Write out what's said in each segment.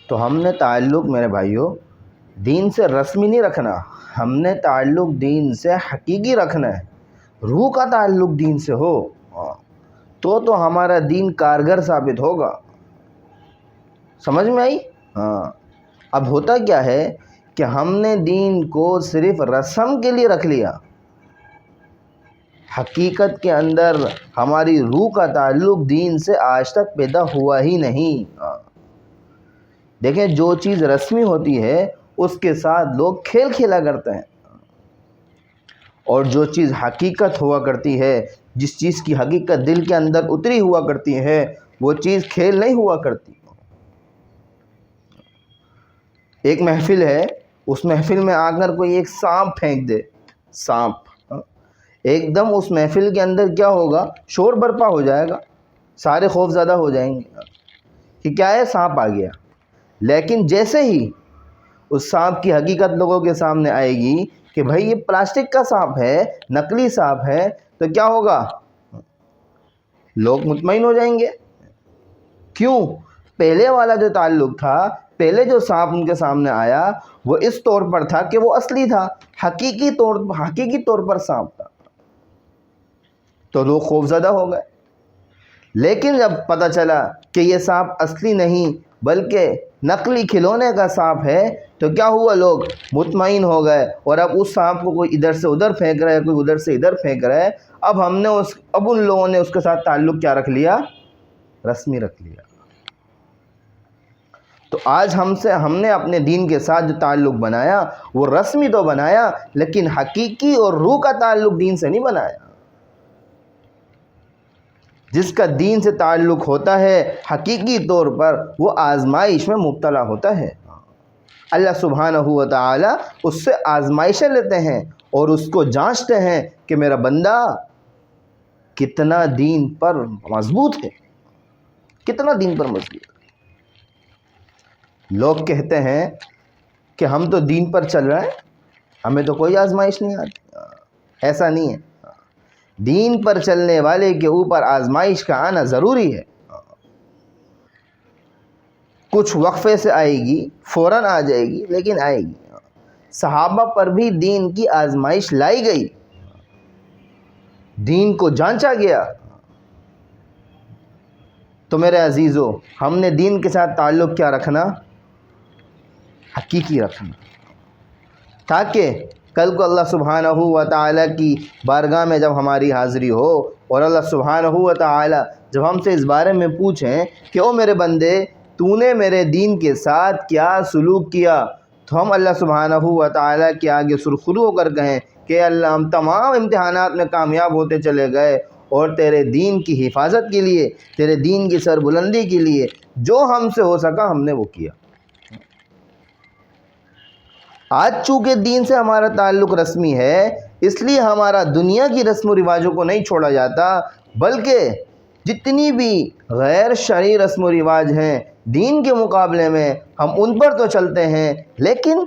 تو ہم نے تعلق میرے بھائیوں دین سے رسمی نہیں رکھنا، ہم نے تعلق دین سے حقیقی رکھنا ہے۔ روح کا تعلق دین سے ہو تو ہمارا دین کارگر ثابت ہوگا۔ سمجھ میں آئی؟ ہاں۔ اب ہوتا کیا ہے کہ ہم نے دین کو صرف رسم کے لیے رکھ لیا، حقیقت کے اندر ہماری روح کا تعلق دین سے آج تک پیدا ہوا ہی نہیں۔ دیکھیں، جو چیز رسمی ہوتی ہے اس کے ساتھ لوگ کھیل کھیلا کرتے ہیں، اور جو چیز حقیقت ہوا کرتی ہے، جس چیز کی حقیقت دل کے اندر اتری ہوا کرتی ہے، وہ چیز کھیل نہیں ہوا کرتی۔ ایک محفل ہے، اس محفل میں آ کر کوئی ایک سانپ پھینک دے، سانپ، ایک دم اس محفل کے اندر کیا ہوگا؟ شور برپا ہو جائے گا، سارے خوف زدہ ہو جائیں گے کہ کیا ہے، سانپ آ گیا۔ لیکن جیسے ہی اس سانپ کی حقیقت لوگوں کے سامنے آئے گی کہ بھائی یہ پلاسٹک کا سانپ ہے، نقلی سانپ ہے، تو کیا ہوگا؟ لوگ مطمئن ہو جائیں گے۔ کیوں؟ پہلے والا جو تعلق تھا، پہلے جو سانپ ان کے سامنے آیا وہ اس طور پر تھا کہ وہ اصلی تھا، حقیقی طور پر سانپ تھا، تو لوگ خوف زدہ ہو گئے۔ لیکن جب پتہ چلا کہ یہ سانپ اصلی نہیں بلکہ نقلی کھلونے کا سانپ ہے، تو کیا ہوا؟ لوگ مطمئن ہو گئے، اور اب اس سانپ کو کوئی ادھر سے ادھر پھینک رہا ہے، کوئی ادھر سے ادھر پھینک رہا ہے۔ اب ان لوگوں نے اس کے ساتھ تعلق کیا رکھ لیا؟ رسمی رکھ لیا۔ تو آج ہم نے اپنے دین کے ساتھ جو تعلق بنایا وہ رسمی تو بنایا، لیکن حقیقی اور روح کا تعلق دین سے نہیں بنایا۔ جس کا دین سے تعلق ہوتا ہے حقیقی طور پر، وہ آزمائش میں مبتلا ہوتا ہے۔ اللہ سبحانہ و تعالی اس سے آزمائشیں لیتے ہیں اور اس کو جانچتے ہیں کہ میرا بندہ کتنا دین پر مضبوط ہے، کتنا دین پر مضبوط ہے۔ لوگ کہتے ہیں کہ ہم تو دین پر چل رہے ہیں، ہمیں تو کوئی آزمائش نہیں آتی۔ ایسا نہیں ہے، دین پر چلنے والے کے اوپر آزمائش کا آنا ضروری ہے۔ کچھ وقفے سے آئے گی، فوراً آ جائے گی، لیکن آئے گی۔ صحابہ پر بھی دین کی آزمائش لائی گئی، دین کو جانچا گیا۔ تو میرے عزیزو، ہم نے دین کے ساتھ تعلق کیا رکھنا؟ حقیقی رکھنا، تاکہ کل کو اللہ سبحانہ و تعالیٰ کی بارگاہ میں جب ہماری حاضری ہو اور اللہ سبحانہ و تعالیٰ جب ہم سے اس بارے میں پوچھیں کہ او میرے بندے، تو نے میرے دین کے ساتھ کیا سلوک کیا، تو ہم اللہ سبحانہ و تعالیٰ کے آگے سرخرو ہو کر کہیں کہ اللہ ہم تمام امتحانات میں کامیاب ہوتے چلے گئے، اور تیرے دین کی حفاظت کے لیے، تیرے دین کی سربلندی کے لیے جو ہم سے ہو سکا ہم نے وہ کیا۔ آج چونکہ دین سے ہمارا تعلق رسمی ہے، اس لیے ہمارا دنیا کی رسم و رواجوں کو نہیں چھوڑا جاتا، بلکہ جتنی بھی غیر شرعی رسم و رواج ہیں دین کے مقابلے میں ہم ان پر تو چلتے ہیں، لیکن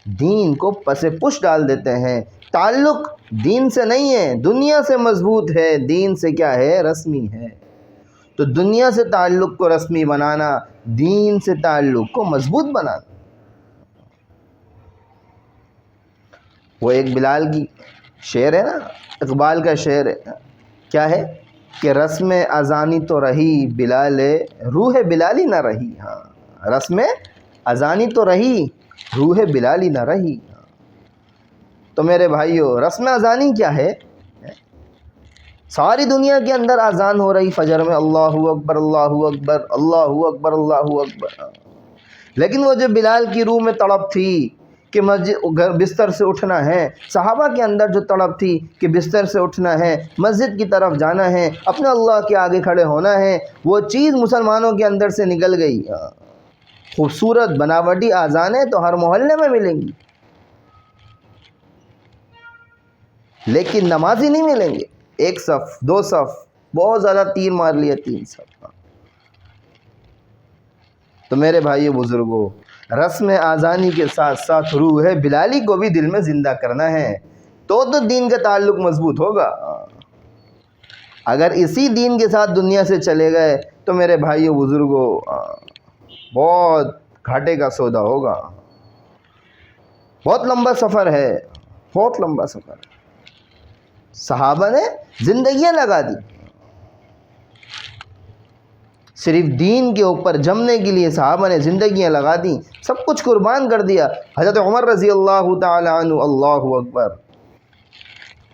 دین کو پس پش ڈال دیتے ہیں۔ تعلق دین سے نہیں ہے، دنیا سے مضبوط ہے، دین سے کیا ہے؟ رسمی ہے۔ تو دنیا سے تعلق کو رسمی بنانا، دین سے تعلق کو مضبوط بنانا۔ وہ ایک بلال کی شعر ہے نا، اقبال کا شعر ہے، کیا ہے کہ رسم اذانی تو رہی بلال، روح بلالی نہ رہی۔ ہاں، رسم اذانی تو رہی، روح بلالی نہ رہی۔ تو میرے بھائیو، رسم اذانی کیا ہے؟ ساری دنیا کے اندر اذان ہو رہی فجر میں، اللہ اکبر اللہ اکبر اللہ اکبر اللہ اکبر، لیکن وہ جو بلال کی روح میں تڑپ تھی کہ بستر سے اٹھنا ہے، صحابہ کے اندر جو تڑپ تھی کہ بستر سے اٹھنا ہے، مسجد کی طرف جانا ہے، اپنے اللہ کے آگے کھڑے ہونا ہے، وہ چیز مسلمانوں کے اندر سے نکل گئی۔ خوبصورت بناوٹی اذانیں تو ہر محلے میں ملیں گی، لیکن نمازی نہیں ملیں گے۔ ایک صف، دو صف، بہت زیادہ تیر مار لیا، 3 صف۔ تو میرے بھائیو بزرگوں، رسم اذانی کے ساتھ ساتھ روح بلالی کو بھی دل میں زندہ کرنا ہے، تو دین کا تعلق مضبوط ہوگا۔ اگر اسی دین کے ساتھ دنیا سے چلے گئے تو میرے بھائیو بزرگوں بہت گھاٹے کا سودا ہوگا. بہت لمبا سفر ہے, بہت لمبا سفر ہے. صحابہ نے زندگیاں لگا دی صرف دین کے اوپر جمنے کے لیے. صحابہ نے زندگیاں لگا دیں, سب کچھ قربان کر دیا. حضرت عمر رضی اللہ تعالی عنہ, اللہ اکبر,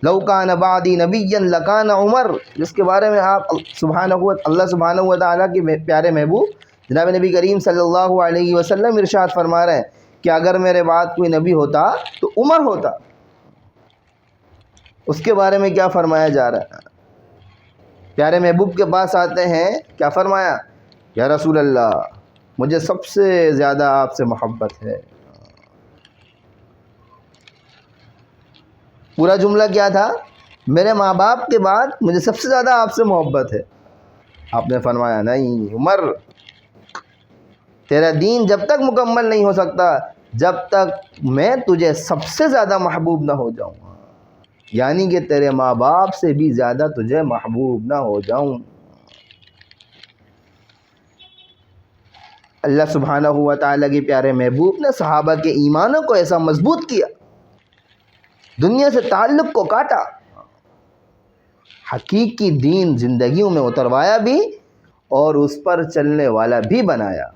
لو کان بعدی نبیا لکان عمر, جس کے بارے میں آپ اللہ سبحانہ و تعالیٰ کے پیارے محبوب جناب نبی کریم صلی اللہ علیہ وسلم ارشاد فرما رہے ہیں کہ اگر میرے بعد کوئی نبی ہوتا تو عمر ہوتا. اس کے بارے میں کیا فرمایا جا رہا ہے؟ پیارے محبوب کے پاس آتے ہیں, کیا فرمایا؟ یا رسول اللہ, مجھے سب سے زیادہ آپ سے محبت ہے. پورا جملہ کیا تھا؟ میرے ماں باپ کے بعد مجھے سب سے زیادہ آپ سے محبت ہے. آپ نے فرمایا نہیں عمر, تیرا دین جب تک مکمل نہیں ہو سکتا جب تک میں تجھے سب سے زیادہ محبوب نہ ہو جاؤں, یعنی کہ تیرے ماں باپ سے بھی زیادہ تجھے محبوب نہ ہو جاؤں. اللہ سبحانہ و تعالیٰ کے پیارے محبوب نے صحابہ کے ایمانوں کو ایسا مضبوط کیا, دنیا سے تعلق کو کاٹا, حقیقی دین زندگیوں میں اتروایا بھی اور اس پر چلنے والا بھی بنایا.